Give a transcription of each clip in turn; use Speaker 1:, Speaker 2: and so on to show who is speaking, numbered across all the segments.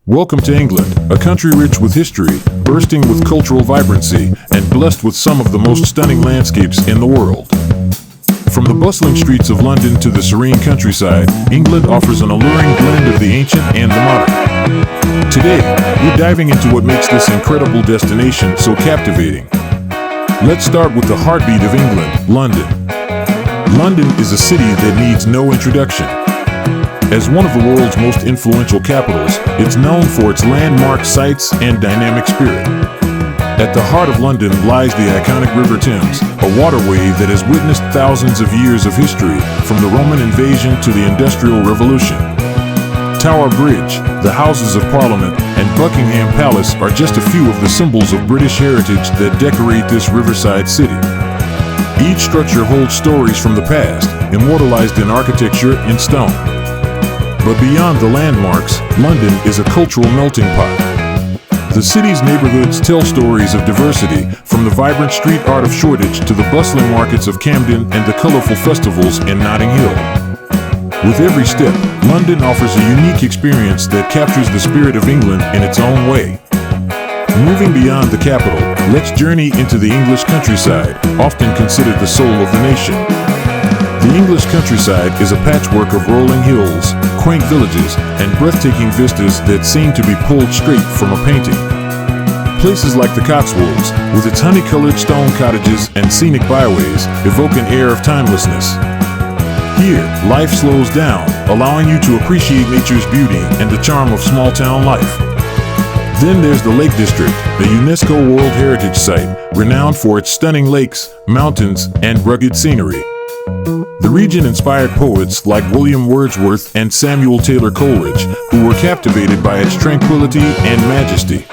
Speaker 1: Welcome to England, a country rich with history, bursting with cultural vibrancy, and blessed with some of the most stunning landscapes in the world. From the bustling streets of London to the serene countryside, England offers an alluring blend of the ancient and the modern. Today, we're diving into what makes this incredible destination so captivating. Let's start with the heartbeat of England, London. London is a city that needs no introduction. As one of the world's most influential capitals, it's known for its landmark sites and dynamic spirit. At the heart of London lies the iconic River Thames, a waterway that has witnessed thousands of years of history, from the Roman invasion to the Industrial Revolution. Tower Bridge, the Houses of Parliament, and Buckingham Palace are just a few of the symbols of British heritage that decorate this riverside city. Each structure holds stories from the past, immortalized in architecture in stone. But beyond the landmarks, London is a cultural melting pot. The city's neighborhoods tell stories of diversity, from the vibrant street art of Shoreditch to the bustling markets of Camden and the colorful festivals in Notting Hill. With every step, London offers a unique experience that captures the spirit of England in its own way. Moving beyond the capital, let's journey into the English countryside, often considered the soul of the nation. The English countryside is a patchwork of rolling hills, quaint villages, and breathtaking vistas that seem to be pulled straight from a painting. Places like the Cotswolds, with its honey-colored stone cottages and scenic byways, evoke an air of timelessness. Here, life slows down, allowing you to appreciate nature's beauty and the charm of small-town life. Then there's the Lake District, the UNESCO World Heritage Site, renowned for its stunning lakes, mountains, and rugged scenery. The region inspired poets like William Wordsworth and Samuel Taylor Coleridge, who were captivated by its tranquility and majesty.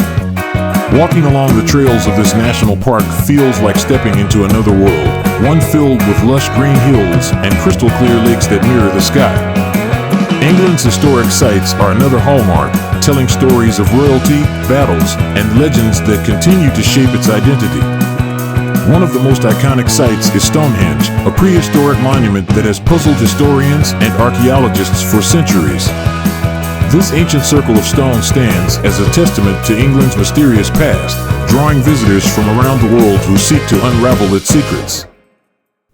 Speaker 1: Walking along the trails of this national park feels like stepping into another world, one filled with lush green hills and crystal clear lakes that mirror the sky. England's historic sites are another hallmark, telling stories of royalty, battles, and legends that continue to shape its identity. One of the most iconic sites is Stonehenge, a prehistoric monument that has puzzled historians and archaeologists for centuries. This ancient circle of stone stands as a testament to England's mysterious past, drawing visitors from around the world who seek to unravel its secrets.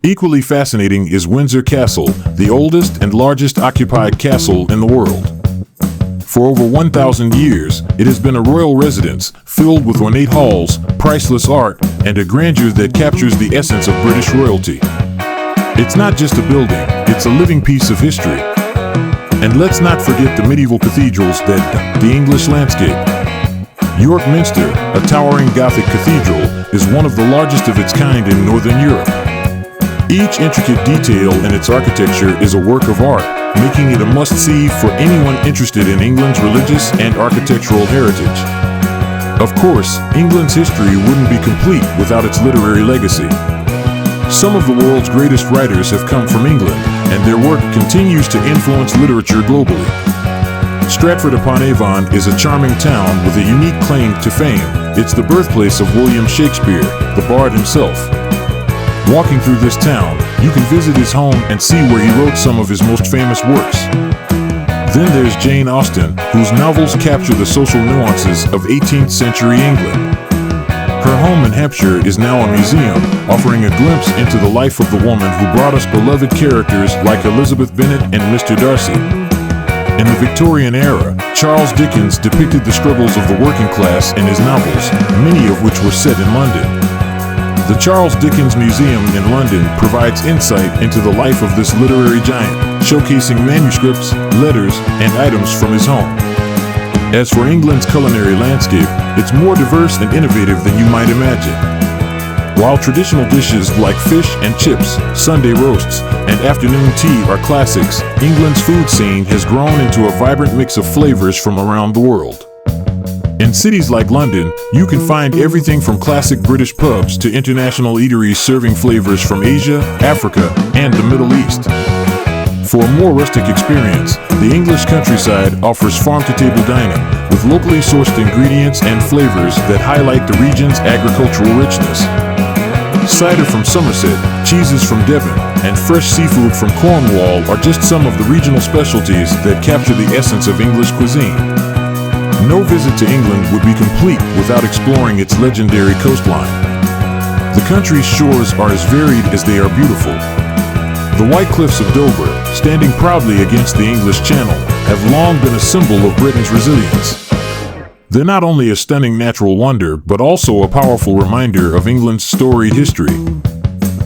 Speaker 1: Equally fascinating is Windsor Castle, the oldest and largest occupied castle in the world. For over 1,000 years, it has been a royal residence, filled with ornate halls, priceless art, and a grandeur that captures the essence of British royalty. It's not just a building, it's a living piece of history. And let's not forget the medieval cathedrals that dot the English landscape. York Minster, a towering Gothic cathedral, is one of the largest of its kind in Northern Europe. Each intricate detail in its architecture is a work of art, making it a must-see for anyone interested in England's religious and architectural heritage. Of course, England's history wouldn't be complete without its literary legacy. Some of the world's greatest writers have come from England, and their work continues to influence literature globally. Stratford-upon-Avon is a charming town with a unique claim to fame. It's the birthplace of William Shakespeare, the bard himself. Walking through this town, you can visit his home and see where he wrote some of his most famous works. Then there's Jane Austen, whose novels capture the social nuances of 18th century England. Her home in Hampshire is now a museum, offering a glimpse into the life of the woman who brought us beloved characters like Elizabeth Bennet and Mr. Darcy. In the Victorian era, Charles Dickens depicted the struggles of the working class in his novels, many of which were set in London. The Charles Dickens Museum in London provides insight into the life of this literary giant, showcasing manuscripts, letters, and items from his home. As for England's culinary landscape, it's more diverse and innovative than you might imagine. While traditional dishes like fish and chips, Sunday roasts, and afternoon tea are classics, England's food scene has grown into a vibrant mix of flavors from around the world. In cities like London, you can find everything from classic British pubs to international eateries serving flavors from Asia, Africa, and the Middle East. For a more rustic experience, the English countryside offers farm-to-table dining, with locally sourced ingredients and flavors that highlight the region's agricultural richness. Cider from Somerset, cheeses from Devon, and fresh seafood from Cornwall are just some of the regional specialties that capture the essence of English cuisine. No visit to England would be complete without exploring its legendary coastline. The country's shores are as varied as they are beautiful. The white cliffs of Dover, standing proudly against the English Channel, have long been a symbol of Britain's resilience. They're not only a stunning natural wonder, but also a powerful reminder of England's storied history.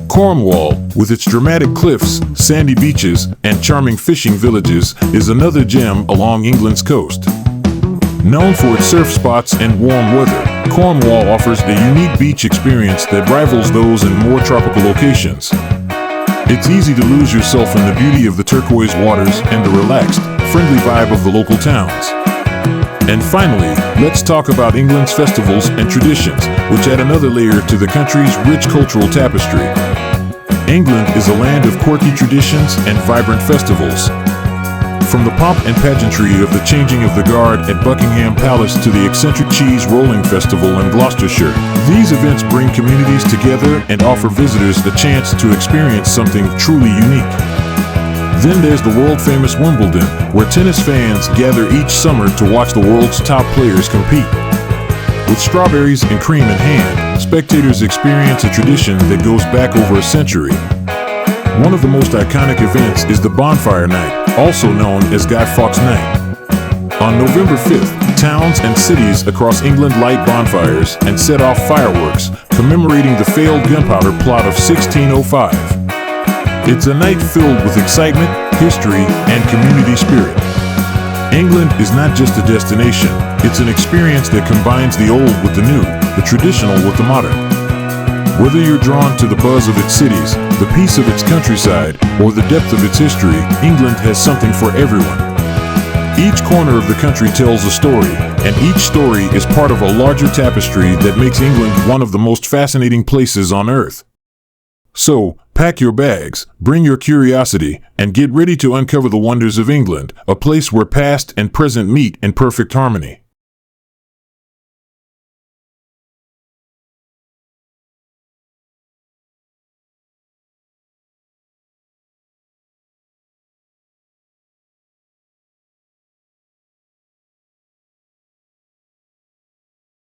Speaker 1: Cornwall, with its dramatic cliffs, sandy beaches, and charming fishing villages, is another gem along England's coast. Known for its surf spots and warm weather, Cornwall offers a unique beach experience that rivals those in more tropical locations. It's easy to lose yourself in the beauty of the turquoise waters and the relaxed, friendly vibe of the local towns. And finally, let's talk about England's festivals and traditions, which add another layer to the country's rich cultural tapestry. England is a land of quirky traditions and vibrant festivals. From the pomp and pageantry of the changing of the guard at Buckingham Palace to the eccentric cheese rolling festival in Gloucestershire, these events bring communities together and offer visitors the chance to experience something truly unique. Then there's the world-famous Wimbledon, where tennis fans gather each summer to watch the world's top players compete. With strawberries and cream in hand, spectators experience a tradition that goes back over a century. One of the most iconic events is the Bonfire Night, also known as Guy Fawkes Night. On November 5th, towns and cities across England light bonfires and set off fireworks, commemorating the failed gunpowder plot of 1605. It's a night filled with excitement, history, and community spirit. England is not just a destination, it's an experience that combines the old with the new, the traditional with the modern. Whether you're drawn to the buzz of its cities, the peace of its countryside, or the depth of its history, England has something for everyone. Each corner of the country tells a story, and each story is part of a larger tapestry that makes England one of the most fascinating places on earth. So, pack your bags, bring your curiosity, and get ready to uncover the wonders of England, a place where past and present meet in perfect harmony.